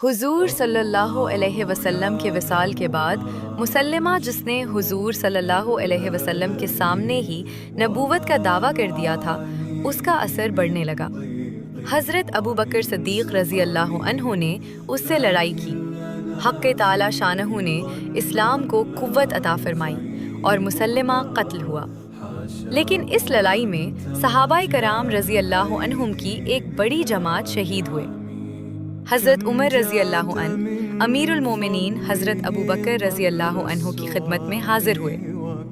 हुजूर सल्लल्लाहु अलैहि वसल्लम के विसाल के बाद मुसल्लमा जिसने हुजूर सल्लल्लाहु अलैहि वसल्लम के सामने ही नबूवत का दावा कर दिया था, उसका असर बढ़ने लगा। हज़रत अबू बकर सिद्दीक़ रज़ी अल्लाह अन्हु ने उससे लड़ाई की। हक़ ताला शानहू ने इस्लाम को कुव्वत अता फरमाई और मुसल्लमा कत्ल हुआ। लेकिन इस लड़ाई में सहाबाए कराम रज़ी अल्लाह अन्हुम की एक बड़ी जमात शहीद हुए। हज़रत उमर रज़ी अल्लाह अन अमीरुल मोमिनीन हज़रत अबू बकर रज़ी अल्लाह अन्हु की खिदमत में हाजिर हुए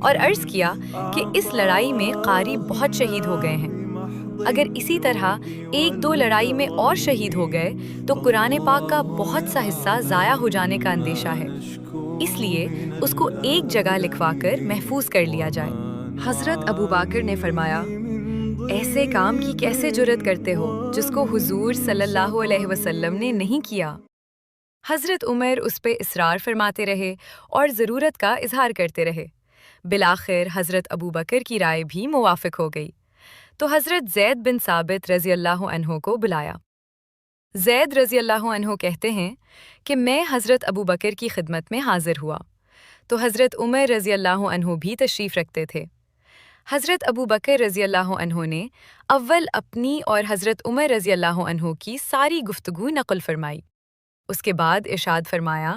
और अर्ज़ किया कि इस लड़ाई में कारी बहुत शहीद हो गए हैं। अगर इसी तरह एक दो लड़ाई में और शहीद हो गए तो कुरान पाक का बहुत सा हिस्सा ज़ाया हो जाने का अंदेशा है। इसलिए उसको एक जगह लिखवाकर महफूज कर लिया जाए। हज़रत अबू बकर ने फरमाया, ऐसे काम की कैसे जुर्रत करते हो जिसको हुजूर सल्लल्लाहु अलैहि वसल्लम ने नहीं किया। हज़रत उमर उस पे इसरार फरमाते रहे और ज़रूरत का इजहार करते रहे। बिलाखिर हज़रत अबू बकर की राय भी मुवाफ़िक हो गई तो हज़रत ज़ैद बिन साबित रज़ी अल्लाह अन्हु को बुलाया। ज़ैद रज़ी अल्लाह अन्हु कहते हैं कि मैं हज़रत अबू बकर की खिदमत में हाजिर हुआ तो हज़रत उमर रज़ी अल्लाह अन्हु भी तशरीफ़ रखते थे। हज़रत अबू बकर रज़ी अल्लाह अन्हु ने अव्वल अपनी और हज़रत उमर रज़ी अल्लाह अन्हु की सारी गुफ्तगू नक़ल फरमाई। उसके बाद इरशाद फरमाया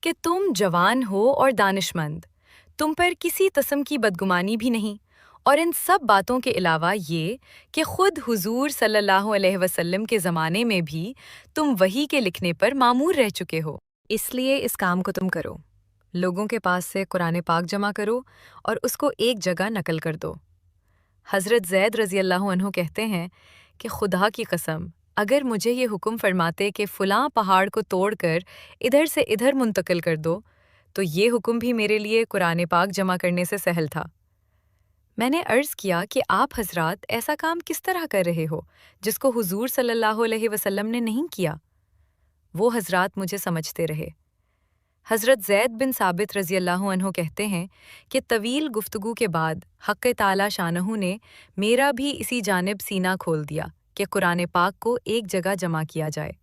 कि तुम जवान हो और दानिशमंद, तुम पर किसी किस्म की बदगुमानी भी नहीं, और इन सब बातों के अलावा ये कि खुद हुजूर सल्लल्लाहु अलैहि वसल्लम के ज़माने में भी तुम वही के लिखने पर मामूर रह चुके हो। इसलिए इस काम को तुम करो, लोगों के पास से कुरान पाक जमा करो और उसको एक जगह नकल कर दो। हज़रत ज़ैद रज़ी अल्लाह अन्हु कहते हैं कि खुदा की कसम, अगर मुझे ये हुक्म फरमाते कि फ़लाँ पहाड़ को तोड़कर इधर से इधर मुंतकिल कर दो, तो ये हुक्म भी मेरे लिए कुरान पाक जमा करने से सहल था। मैंने अर्ज़ किया कि आप हज़रात ऐसा काम किस तरह कर रहे हो जिसको हुजूर सल्लल्लाहु अलैहि वसल्लम ने नहीं किया। वो हज़रात मुझे समझते रहे। हज़रत ज़ैद बिन साबित रज़ी अल्लाह अन्हु कहते हैं कि तवील गुफ्तगू के बाद हक़ ताला शानहू ने मेरा भी इसी जानिब सीना खोल दिया कि कुरान पाक को एक जगह जमा किया जाए।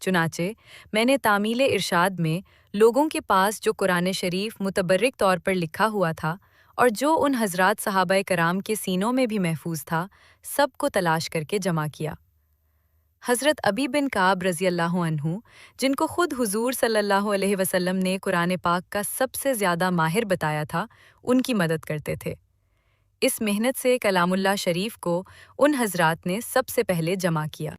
चुनाचे मैंने तामील इरशाद में लोगों के पास जो कुरान शरीफ मुतबर्रिक तौर पर लिखा हुआ था और जो उन हज़रात सहाबाए कराम के सीनों में भी महफूज था, सब को तलाश करके जमा किया। हज़रत अबी बिन काब रज़ी अल्लाह अन्हु, जिनको खुद हुजूर सल्लल्लाहु अलैहि वसल्लम ने कुरान पाक का सबसे ज़्यादा माहिर बताया था, उनकी मदद करते थे। इस मेहनत से कलामुल्लाह शरीफ को उन हज़रात ने सबसे पहले जमा किया।